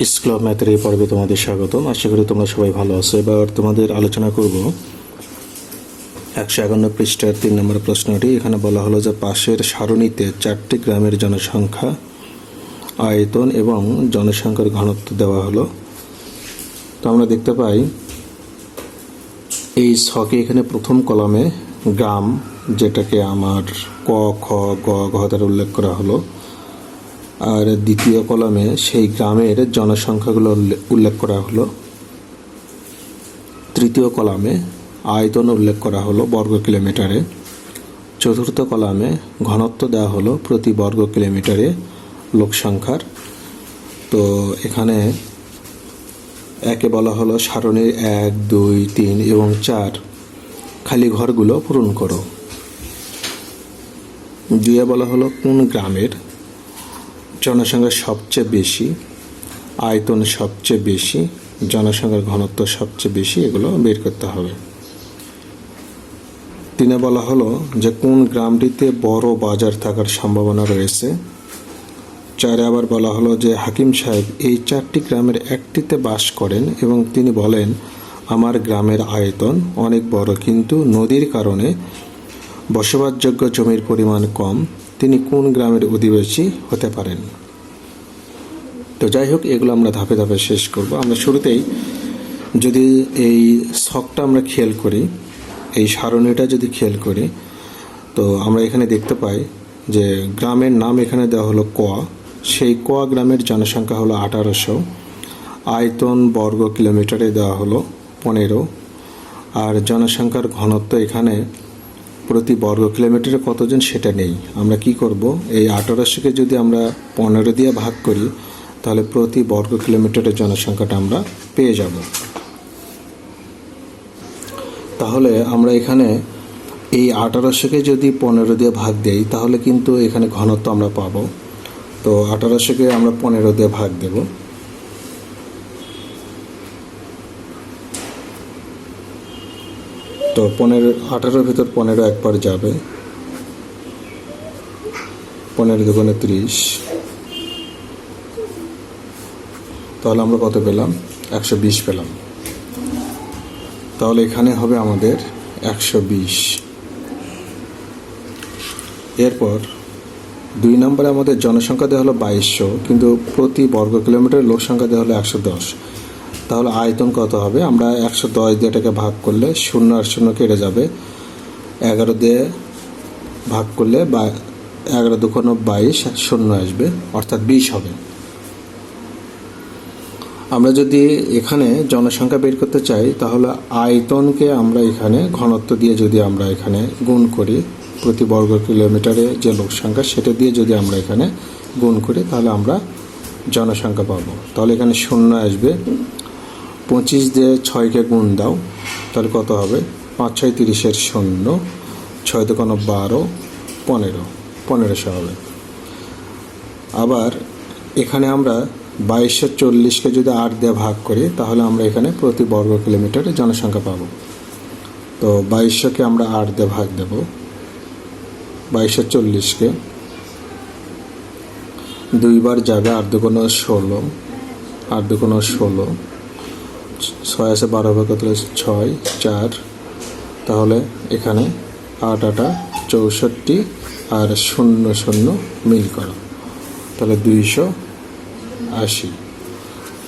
School of ম্যাথের এই পর্বে তোমাদের স্বাগতম। আশা করি তোমরা সবাই ভালো আছো। এবার তোমাদের আলোচনা করব 151 পৃষ্ঠার 3 নম্বর প্রশ্নটি। এখানে বলা হলো যে পাশের সারণীতে 4টি গ্রামের জনসংখ্যা, আয়তন এবং জনসংখ্যার ঘনত্ব দেওয়া হলো। তো আমরা দেখতে পাই এই ছকে এখানে প্রথম কলামে গ্রাম, যেটাকে আমার ক, খ, গ, ঘ দ্বারা উল্লেখ করা হলো, আর দ্বিতীয় কলামে সেই গ্রামের জনসংখ্যাগুলো উল্লেখ করা হলো। তৃতীয় কলামে আয়তন উল্লেখ করা হলো বর্গ কিলোমিটারে। চতুর্থ কলামে ঘনত্ব দেওয়া হলো প্রতি বর্গ কিলোমিটারে লোকসংখ্যার। তো এখানে একে বলা হলো সারণীর 1, 2, 3 এবং 4 খালি ঘরগুলো পূরণ করো। 2 বলা হলো কোন গ্রামের জনসংখ্যা সবচেয়ে বেশি, আয়তন সবচেয়ে বেশি, জনসংখ্যার ঘনত্ব সবচেয়ে বেশি, এগুলো বের করতে হবে। 3 বলা হলো যে কোন গ্রামটিতে বড় বাজার থাকার সম্ভাবনা রয়েছে। 4 আবার বলা হলো যে হাকিম সাহেব এই 4টি গ্রামের একটিতে বাস করেন এবং তিনি বলেন আমার গ্রামের আয়তন অনেক বড়, কিন্তু নদীর কারণে বসবাসযোগ্য জমির পরিমাণ কম, তিনি কোন গ্রামের অধিবাসী হতে পারেন। তো যাই হোক, এগুলো আমরা ধাপে ধাপে শেষ করব। আমরা শুরুতেই যদি এই ছকটা আমরা খেয়াল করি, এই সারণীটা যদি খেয়াল করি, তো আমরা এখানে দেখতে পাই যে গ্রামের নাম এখানে দেওয়া হলো ক। সেই ক গ্রামের জনসংখ্যা হলো 1800, আয়তন বর্গ কিলোমিটারে দেওয়া হলো 15, আর জনসংখ্যার ঘনত্ব এখানে প্রতি বর্গ কিলোমিটারে কতজন সেটা নেই। আমরা কি করব, এই 1800কে যদি আমরা 15 দিয়ে ভাগ করি তাহলে প্রতি বর্গ কিলোমিটারের জনসংখ্যাটা আমরা পেয়ে যাব। তাহলে আমরা এখানে এই 1800কে যদি 15 দিয়ে ভাগ দেই তাহলে কিন্তু এখানে ঘনত্ব আমরা পাবো। তো 1800কে আমরা 15 দিয়ে ভাগ দেব। তো 18 ভিতর 15 একবার যাবে, 15 দুগুণে 30, তাহলে আমরা কত পেলাম? 120 পেলাম। তাহলে এখানে হবে আমাদের 120। এরপর 2 নম্বরে আমাদের জনসংখ্যা দেওয়া হলো 2200, কিন্তু প্রতি বর্গ কিলোমিটার লোক সংখ্যা দেওয়া হলো 110। তাহলে আয়তন কত হবে? আমরা 110 দিয়ে এটাকে ভাগ করলে 0 আর 0 কেটে যাবে, 11 দিয়ে ভাগ করলে 11 দুগুণ 22, 0 আসবে, অর্থাৎ 20 হবে। আমরা যদি এখানে জনসংখ্যা বের করতে চাই তাহলে আয়তনকে আমরা এখানে ঘনত্ব দিয়ে যদি আমরা এখানে গুণ করি, প্রতি বর্গ কিলোমিটারে যে লোক সংখ্যা সেটা দিয়ে যদি আমরা এখানে গুণ করি তাহলে আমরা জনসংখ্যা পাবো। তাহলে এখানে 0 আসবে, 25 দিয়ে 6কে গুণ দাও, তাহলে কত হবে? 5 6 30 0, 6 দুগুণ 12, 1500 হবে। আবার এখানে আমরা 2240কে যদি 8 দিয়ে ভাগ করি তাহলে আমরা এখানে প্রতি বর্গ কিলোমিটারে জনসংখ্যা পাবো। তো 2200কে আমরা 8 দিয়ে ভাগ দেব, 2240কে 2 বার যাবে, 8 দুগুণ 16, 8 দুগুণ 16, 6 আছে 12 ভাগ করলে 6, 4, তাহলে এখানে 8 8 64 আর 0 0 মিল করো, তাহলে 280।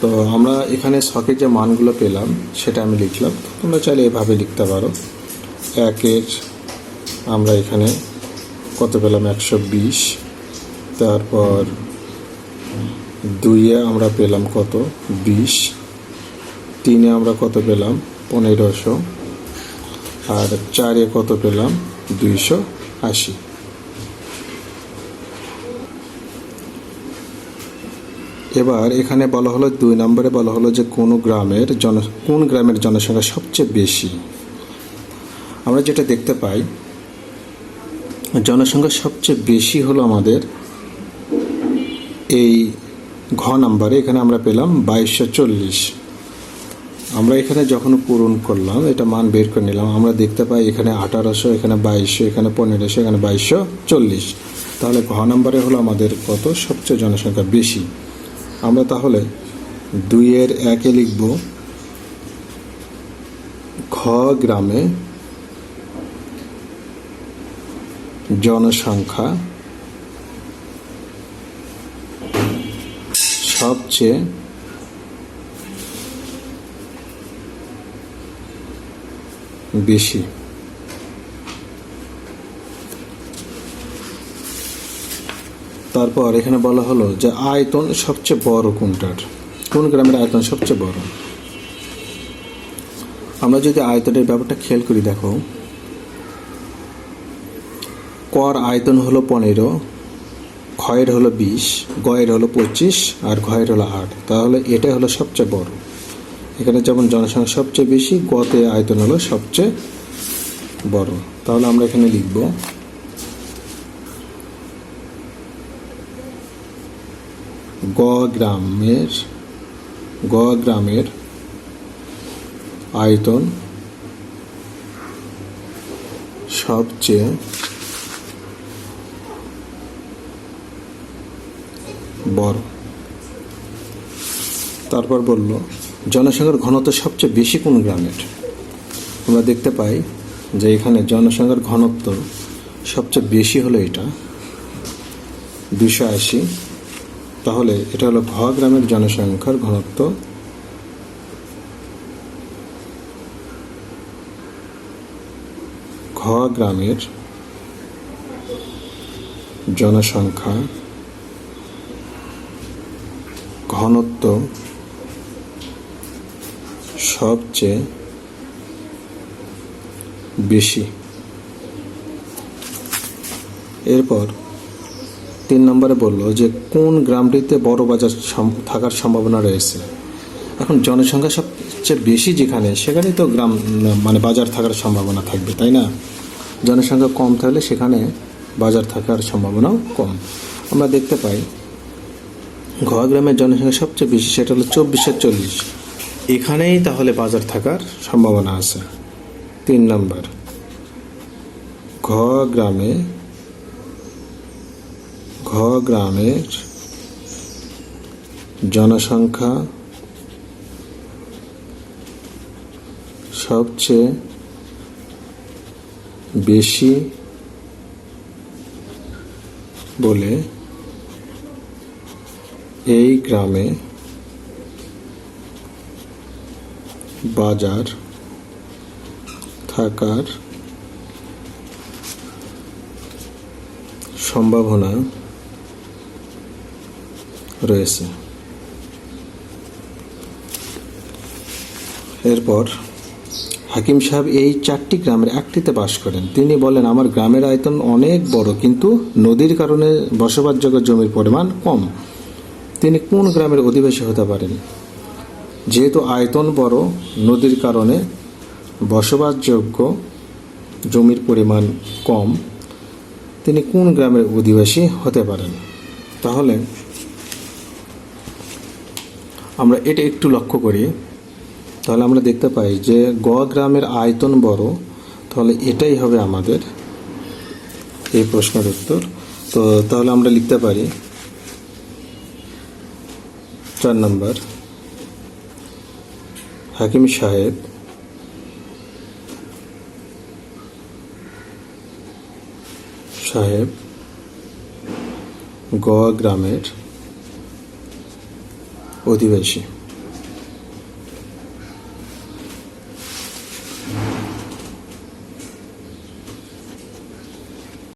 তো আমরা এখানে ছকের যে মানগুলো পেলাম সেটা আমি লিখলাম। তোমরা চাইলে এভাবে লিখতে পারো। 1-এর আমরা এখানে কত পেলাম? 120। তারপর 2-এ আমরা পেলাম কত? 20। 3-এ আমরা কত পেলাম? 1500। আর 4-এ কত পেলাম? 280। এবার এখানে বলা হলো 2 নম্বরে বলা হলো যে কোন গ্রামের জনসংখ্যা সবচেয়ে বেশি। আমরা যেটা দেখতে পাই জনসংখ্যা সবচেয়ে বেশি হলো আমাদের এই ঘ নম্বরে। এখানে আমরা পেলাম 2240। আমরা এখানে যখন পূরণ করলাম, এটা মান বের করে নিলাম, আমরা দেখতে পাই এখানে 1800, এখানে 2200, এখানে 1500, এখানে 2240। তাহলে ঘ নম্বরে হলো আমাদের কত? সবচেয়ে জনসংখ্যা বেশি। আমরা তাহলে 2 এর 1-এ লিখব খ গ্রামে জনসংখ্যা সবচেয়ে বেশি। তারপর এখানে বলা হলো যে আয়তন সবচেয়ে বড় কোনটার, কোন গ্রামের আয়তন সবচেয়ে বড়। আমরা যদি আয়তনের ব্যাপারটা খেয়াল করি, দেখো কর আয়তন হলো 15, ক্ষয়ের হলো 20, গয়ের হলো 25 আর ঘয়ের হলো 8। তাহলে এটা হলো সবচেয়ে বড়। এখানে যেমন জনসংখ্যা সবচেয়ে বেশি, গতে আয়তন হলো সবচেয়ে বড়। তাহলে আমরা এখানে লিখব গ গ্রামের আয়তন সবচেয়ে বড়। তারপর বলল জনসংখ্যার ঘনত্ব সবচেয়ে বেশি কোন গ্রামের। আমরা দেখতে পাই যে এখানে জনসংখ্যার ঘনত্ব সবচেয়ে বেশি হলো এটা 280। তাহলে এটা হলো ঘ গ্রামের জনসংখ্যার ঘনত্ব ঘ গ্রামের জনসংখ্যা ঘনত্ব সবচেয়ে বেশি। এরপর 3 নম্বরে বললো যে কোন গ্রামটিতে বড় বাজার থাকার সম্ভাবনা রয়েছে। এখন জনসংখ্যা সবচেয়ে বেশি যেখানে, সেখানেই তো গ্রাম মানে বাজার থাকার সম্ভাবনা থাকবে, তাই না? জনসংখ্যা কম থাকলে সেখানে বাজার থাকার সম্ভাবনাও কম। আমরা দেখতে পাই ঘ গ্রামের জনসংখ্যা সবচেয়ে বেশি, সেটা হলো 2440। এখানেই তাহলে বাজার থাকার সম্ভাবনা আছে। 3 নম্বর, ঘ গ্রামের জনসংখ্যা সবচেয়ে বেশি বলে এই গ্রামে বাজার থাকার সম্ভাবনা রয়েছে। এরপর হাকিম সাহেব এই 4টি গ্রামের একটিতে বাস করেন। তিনি বলেন আমার গ্রামের আয়তন অনেক বড়, কিন্তু নদীর কারণে বসবাসযোগ্য জমির পরিমাণ কম। তিনি কোন গ্রামের অধিবাসী হতে পারেন? যেহেতু আয়তন বড়, নদীর কারণে বসবাসযোগ্য জমির পরিমাণ কম, তিনি কোন গ্রামের অধিবাসী হতে পারেন? তাহলে আমরা এটা একটু লক্ষ্য করি। তাহলে আমরা দেখতে পাই যে গ গ্রামের আয়তন বড়, তাহলে এটাই হবে আমাদের এই প্রশ্নের উত্তর। তো তাহলে আমরা লিখতে পারি 4 নম্বর, হাকিম সাহেব গ গ্রামের অধিবাসী।